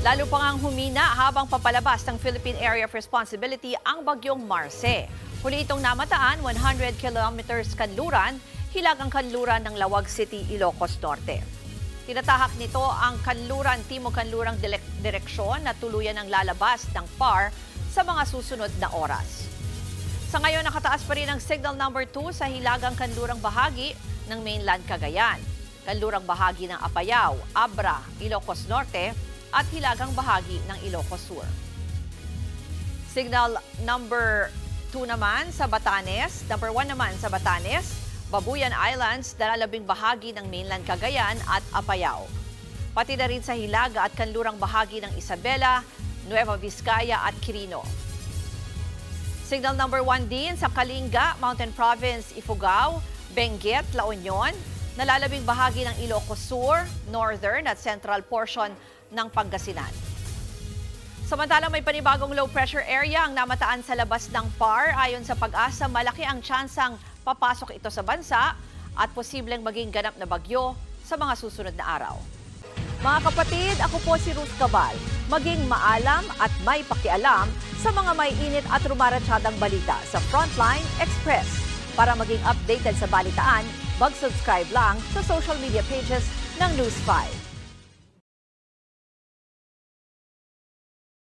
Lalo pa ngang humina habang papalabas ng Philippine Area of Responsibility ang bagyong Marce. Huli itong namataan 100 kilometers kanluran, hilagang kanluran ng Lawag City, Ilocos Norte. Tinatahak nito ang Timog-Kanlurang direksyon na tuluyan ng lalabas ng PAR sa mga susunod na oras. Sa ngayon, nakataas pa rin ang signal number 2 sa hilagang kanlurang bahagi ng mainland Cagayan, kanlurang bahagi ng Apayao, Abra, Ilocos Norte at hilagang bahagi ng Ilocos Sur. Signal number 2 naman sa Batanes, number 1 naman sa Batanes, Babuyan Islands, dalalabing bahagi ng mainland Cagayan at Apayao. Pati na rin sa hilaga at kanlurang bahagi ng Isabela, Nueva Vizcaya at Quirino. Signal number 1 din sa Kalinga, Mountain Province, Ifugao, Benguet, La Union, nalalabing bahagi ng Ilocos Sur, Northern at Central portion ng Pangasinan. Samantalang may panibagong low pressure area ang namataan sa labas ng PAR. Ayon sa Pag-asa, malaki ang tsansang papasok ito sa bansa at posibleng maging ganap na bagyo sa mga susunod na araw. Mga kapatid, ako po si Ruth Cabal. Maging maalam at may pakialam sa mga may init at rumaratsadang balita sa Frontline Express. Para maging updated sa balitaan, mag-subscribe lang sa social media pages ng News 5.